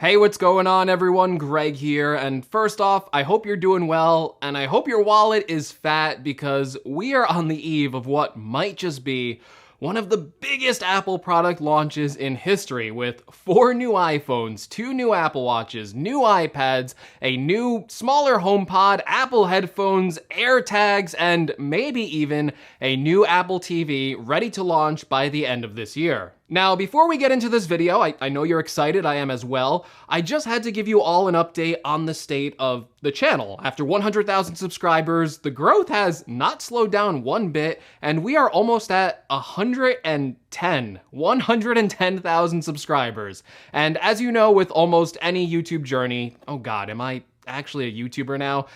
Hey, what's going on everyone? Greg here, and first off, I hope you're doing well, and I hope your wallet is fat because we are on the eve of what might just be one of the biggest Apple product launches in history, with 4 new iPhones, 2 new Apple Watches, new iPads, a new, smaller HomePod, Apple headphones, Airtags, and maybe even a new Apple TV ready to launch by the end of this year. Now, before we get into this video, I know you're excited, I am as well. I just had to give you all an update on the state of the channel. After 100,000 subscribers, the growth has not slowed down one bit, and we are almost at 110,000 subscribers. And as you know, with almost any YouTube journey, oh god, am I actually a YouTuber now?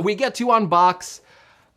We get to unbox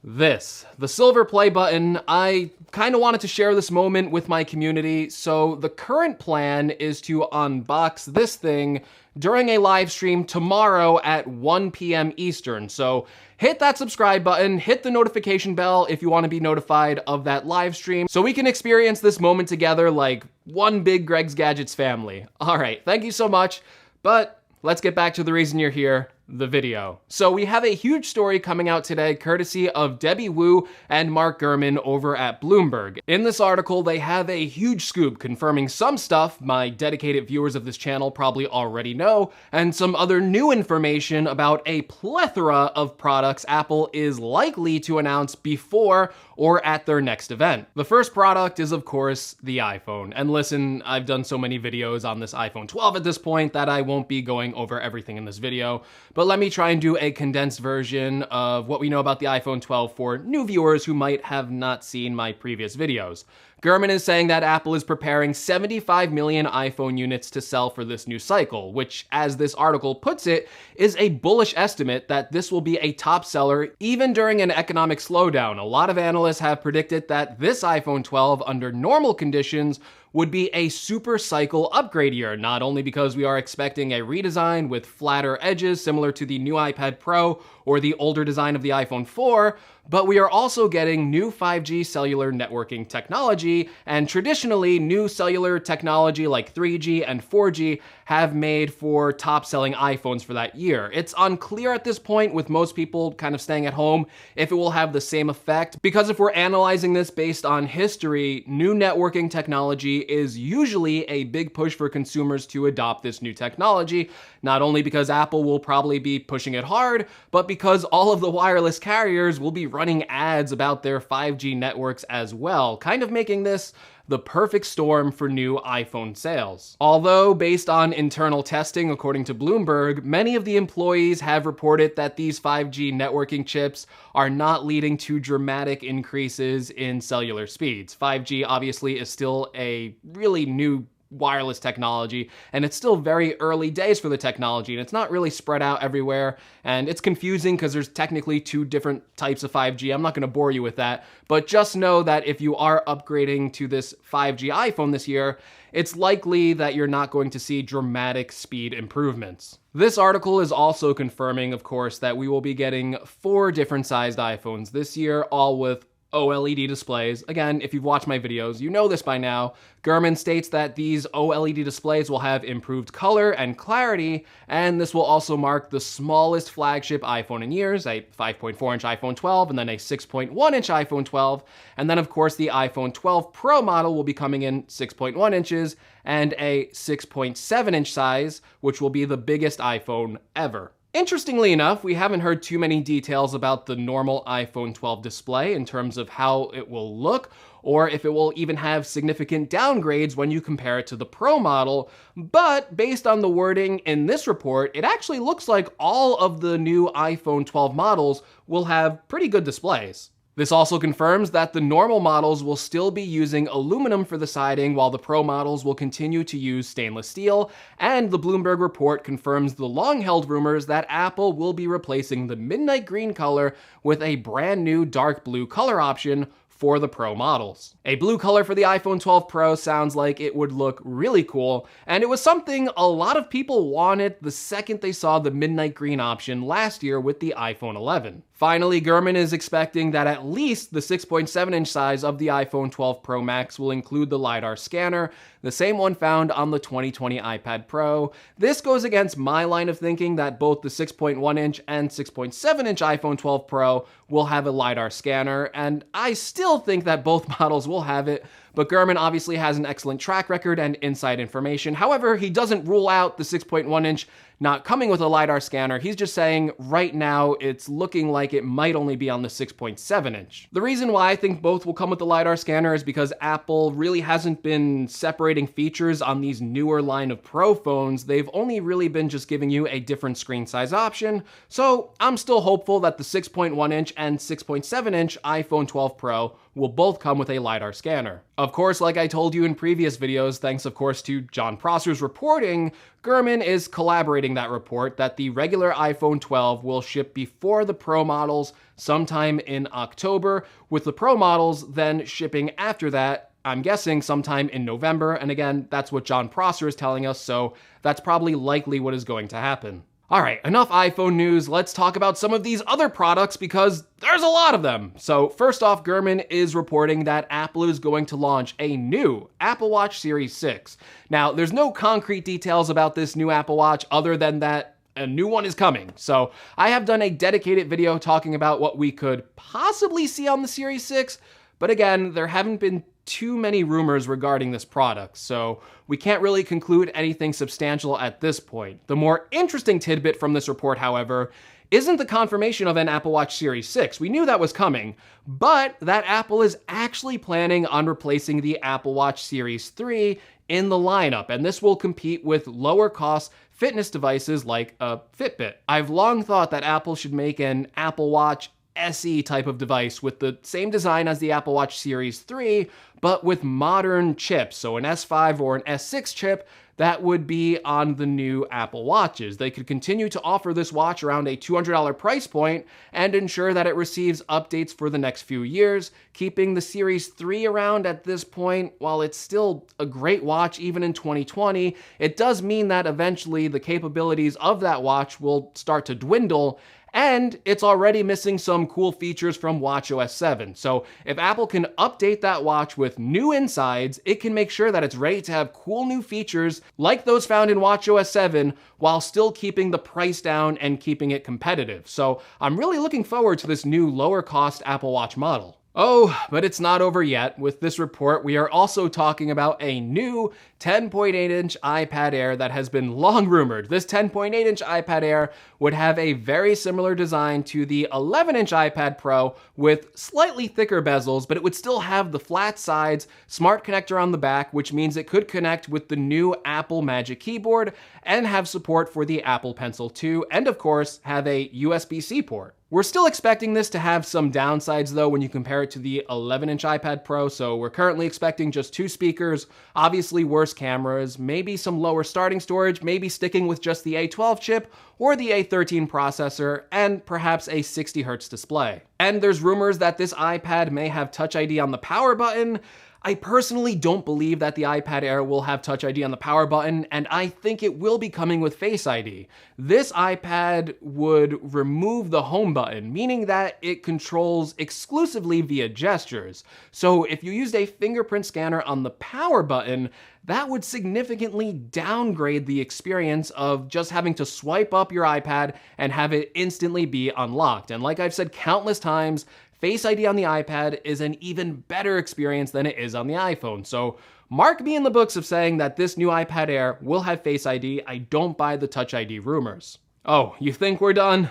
this, the silver play button. I kind of wanted to share this moment with my community, so the current plan is to unbox this thing during a live stream tomorrow at 1 p.m. Eastern. So hit that subscribe button, hit the notification bell if you want to be notified of that live stream, so we can experience this moment together like one big Greg's Gadgets family. All right, thank you so much, but let's get back to the reason you're here, the video. So we have a huge story coming out today courtesy of Debbie Wu and Mark Gurman over at Bloomberg. In this article, they have a huge scoop confirming some stuff my dedicated viewers of this channel probably already know, and some other new information about a plethora of products Apple is likely to announce before or at their next event. The first product is, of course, the iPhone. And listen, I've done so many videos on this iPhone 12 at this point that I won't be going over everything in this video, but let me try and do a condensed version of what we know about the iPhone 12 for new viewers who might have not seen my previous videos. Gurman is saying that Apple is preparing 75 million iPhone units to sell for this new cycle, which, as this article puts it, is a bullish estimate that this will be a top seller even during an economic slowdown. A lot of analysts have predicted that this iPhone 12, under normal conditions, would be a super cycle upgrade year, not only because we are expecting a redesign with flatter edges similar to the new iPad Pro or the older design of the iPhone 4, but we are also getting new 5G cellular networking technology, and traditionally new cellular technology like 3G and 4G have made for top-selling iPhones for that year. It's unclear at this point, with most people kind of staying at home, if it will have the same effect, because if we're analyzing this based on history, new networking technology is usually a big push for consumers to adopt this new technology, not only because Apple will probably be pushing it hard, but because all of the wireless carriers will be running ads about their 5G networks as well, kind of making this the perfect storm for new iPhone sales. Although, based on internal testing, according to Bloomberg, many of the employees have reported that these 5G networking chips are not leading to dramatic increases in cellular speeds. 5G obviously is still a really new wireless technology, and it's still very early days for the technology, and it's not really spread out everywhere, and it's confusing because there's technically 2 different types of 5G. I'm not going to bore you with that, but just know that if you are upgrading to this 5G iPhone this year, it's likely that you're not going to see dramatic speed improvements. This article is also confirming, of course, that we will be getting 4 different sized iPhones this year, all with OLED displays. Again, if you've watched my videos, you know this by now. Gurman states that these OLED displays will have improved color and clarity, and this will also mark the smallest flagship iPhone in years, a 5.4-inch iPhone 12, and then a 6.1-inch iPhone 12, and then of course the iPhone 12 Pro model will be coming in 6.1 inches and a 6.7-inch size, which will be the biggest iPhone ever. Interestingly enough, we haven't heard too many details about the normal iPhone 12 display in terms of how it will look, or if it will even have significant downgrades when you compare it to the Pro model, but based on the wording in this report, it actually looks like all of the new iPhone 12 models will have pretty good displays. This also confirms that the normal models will still be using aluminum for the siding, while the Pro models will continue to use stainless steel, and the Bloomberg report confirms the long-held rumors that Apple will be replacing the midnight green color with a brand new dark blue color option for the Pro models. A blue color for the iPhone 12 Pro sounds like it would look really cool, and it was something a lot of people wanted the second they saw the midnight green option last year with the iPhone 11. Finally, Gurman is expecting that at least the 6.7-inch size of the iPhone 12 Pro Max will include the LiDAR scanner, the same one found on the 2020 iPad Pro. This goes against my line of thinking that both the 6.1-inch and 6.7-inch iPhone 12 Pro will have a LiDAR scanner, and I still think that both models will have it, but Gurman obviously has an excellent track record and inside information. However, he doesn't rule out the 6.1-inch not coming with a LiDAR scanner. He's just saying right now it's looking like it might only be on the 6.7-inch. The reason why I think both will come with the LiDAR scanner is because Apple really hasn't been separating features on these newer line of Pro phones. They've only really been just giving you a different screen size option. So I'm still hopeful that the 6.1-inch and 6.7-inch iPhone 12 Pro will both come with a LiDAR scanner. Of course, like I told you in previous videos, thanks of course to John Prosser's reporting, Gurman is collaborating that report that the regular iPhone 12 will ship before the Pro models sometime in October, with the Pro models then shipping after that, I'm guessing sometime in November, and again, that's what John Prosser is telling us, so that's probably likely what is going to happen. All right, enough iPhone news. Let's talk about some of these other products because there's a lot of them. So first off, Gurman is reporting that Apple is going to launch a new Apple Watch Series 6. Now, there's no concrete details about this new Apple Watch other than that a new one is coming. So I have done a dedicated video talking about what we could possibly see on the Series 6, but again, there haven't been too many rumors regarding this product, so we can't really conclude anything substantial at this point. The more interesting tidbit from this report, however, isn't the confirmation of an Apple Watch Series 6. We knew that was coming, but that Apple is actually planning on replacing the Apple Watch Series 3 in the lineup, and this will compete with lower cost fitness devices like a Fitbit. I've long thought that Apple should make an Apple Watch SE type of device with the same design as the Apple Watch Series 3, but with modern chips, so an S5 or an S6 chip that would be on the new Apple Watches. They could continue to offer this watch around a $200 price point and ensure that it receives updates for the next few years, keeping the Series 3 around at this point. While it's still a great watch even in 2020, it does mean that eventually the capabilities of that watch will start to dwindle, and it's already missing some cool features from watchOS 7. So if Apple can update that watch with new insides, it can make sure that it's ready to have cool new features like those found in watchOS 7 while still keeping the price down and keeping it competitive. So I'm really looking forward to this new lower cost Apple Watch model. Oh, but it's not over yet. With this report, we are also talking about a new 10.8-inch iPad Air that has been long rumored. This 10.8-inch iPad Air would have a very similar design to the 11-inch iPad Pro with slightly thicker bezels, but it would still have the flat sides, smart connector on the back, which means it could connect with the new Apple Magic Keyboard and have support for the Apple Pencil 2, and of course, have a USB-C port. We're still expecting this to have some downsides though when you compare it to the 11-inch iPad Pro, so we're currently expecting just 2 speakers, obviously worse cameras, maybe some lower starting storage, maybe sticking with just the A12 chip or the A13 processor, and perhaps a 60Hz display. And there's rumors that this iPad may have Touch ID on the power button. I personally don't believe that the iPad Air will have Touch ID on the power button, and I think it will be coming with Face ID. This iPad would remove the home button, meaning that it controls exclusively via gestures. So if you used a fingerprint scanner on the power button, that would significantly downgrade the experience of just having to swipe up your iPad and have it instantly be unlocked. And like I've said countless times, Face ID on the iPad is an even better experience than it is on the iPhone. So mark me in the books of saying that this new iPad Air will have Face ID. I don't buy the Touch ID rumors. Oh, you think we're done?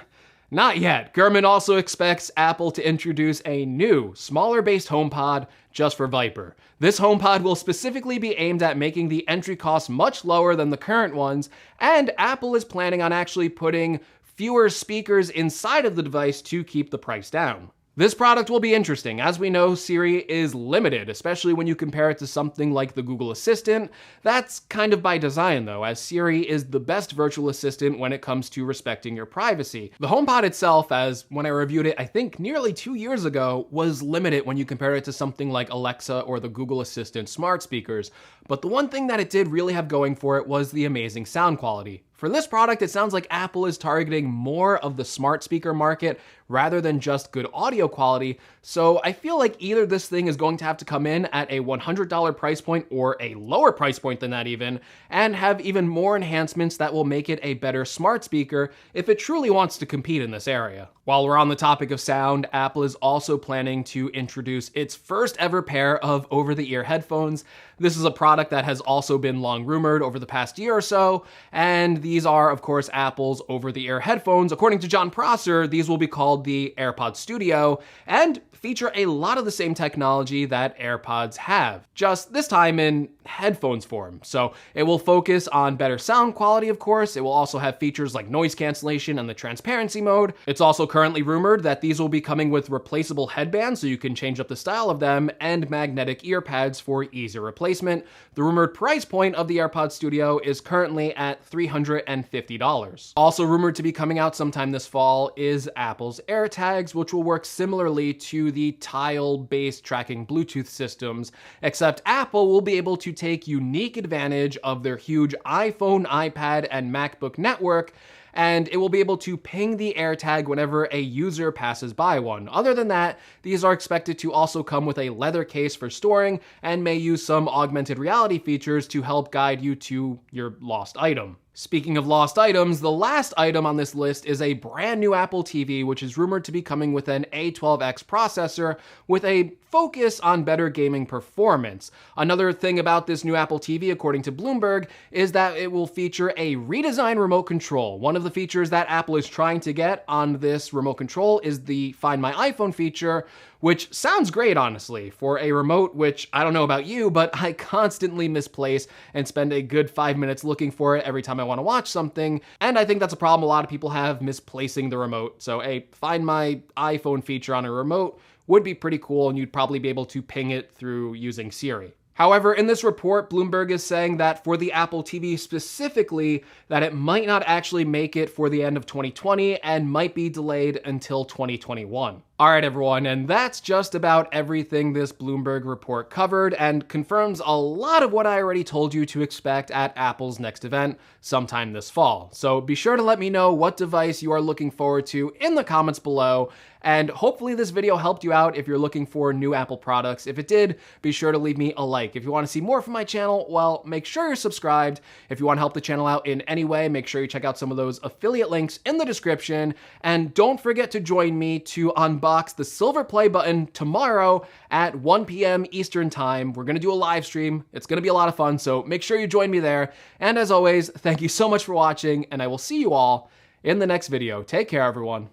Not yet. Gurman also expects Apple to introduce a new, smaller-based HomePod just for Viper. This HomePod will specifically be aimed at making the entry cost much lower than the current ones, and Apple is planning on actually putting fewer speakers inside of the device to keep the price down. This product will be interesting. As we know, Siri is limited, especially when you compare it to something like the Google Assistant. That's kind of by design though, as Siri is the best virtual assistant when it comes to respecting your privacy. The HomePod itself, as when I reviewed it, I think nearly 2 years ago, was limited when you compare it to something like Alexa or the Google Assistant smart speakers. But the one thing that it did really have going for it was the amazing sound quality. For this product, it sounds like Apple is targeting more of the smart speaker market rather than just good audio quality, so I feel like either this thing is going to have to come in at a $100 price point or a lower price point than that even, and have even more enhancements that will make it a better smart speaker if it truly wants to compete in this area. While we're on the topic of sound, Apple is also planning to introduce its first ever pair of over-the-ear headphones. This is a product that has also been long rumored over the past year or so, and these are, of course, Apple's over-the-ear headphones. According to John Prosser, these will be called the AirPod Studio, and feature a lot of the same technology that AirPods have, just this time in headphones form. So it will focus on better sound quality, of course. It will also have features like noise cancellation and the transparency mode. It's also currently rumored that these will be coming with replaceable headbands so you can change up the style of them, and magnetic ear pads for easier replacement. The rumored price point of the AirPod Studio is currently at $350. Also rumored to be coming out sometime this fall is Apple's Airtags, which will work similarly to the tile-based tracking Bluetooth systems, except Apple will be able to take unique advantage of their huge iPhone, iPad, and MacBook network, and it will be able to ping the AirTag whenever a user passes by one. Other than that, these are expected to also come with a leather case for storing and may use some augmented reality features to help guide you to your lost item. Speaking of lost items, the last item on this list is a brand new Apple TV, which is rumored to be coming with an A12X processor with a focus on better gaming performance. Another thing about this new Apple TV, according to Bloomberg, is that it will feature a redesigned remote control. One of the features that Apple is trying to get on this remote control is the Find My iPhone feature, which sounds great, honestly, for a remote, which I don't know about you, but I constantly misplace and spend a good 5 minutes looking for it every time I want to watch something, and I think that's a problem a lot of people have, misplacing the remote. So a Find My iPhone feature on a remote would be pretty cool, and you'd probably be able to ping it through using Siri. However, in this report, Bloomberg is saying that for the Apple TV specifically, that it might not actually make it for the end of 2020 and might be delayed until 2021. All right, everyone, and that's just about everything this Bloomberg report covered, and confirms a lot of what I already told you to expect at Apple's next event sometime this fall. So be sure to let me know what device you are looking forward to in the comments below, and hopefully this video helped you out if you're looking for new Apple products. If it did, be sure to leave me a like. If you want to see more from my channel, well, make sure you're subscribed. If you want to help the channel out in any way, make sure you check out some of those affiliate links in the description, and don't forget to join me to unbox the silver play button tomorrow at 1 p.m. Eastern time. We're going to do a live stream. It's going to be a lot of fun, so make sure you join me there. And as always, thank you so much for watching, and I will see you all in the next video. Take care, everyone.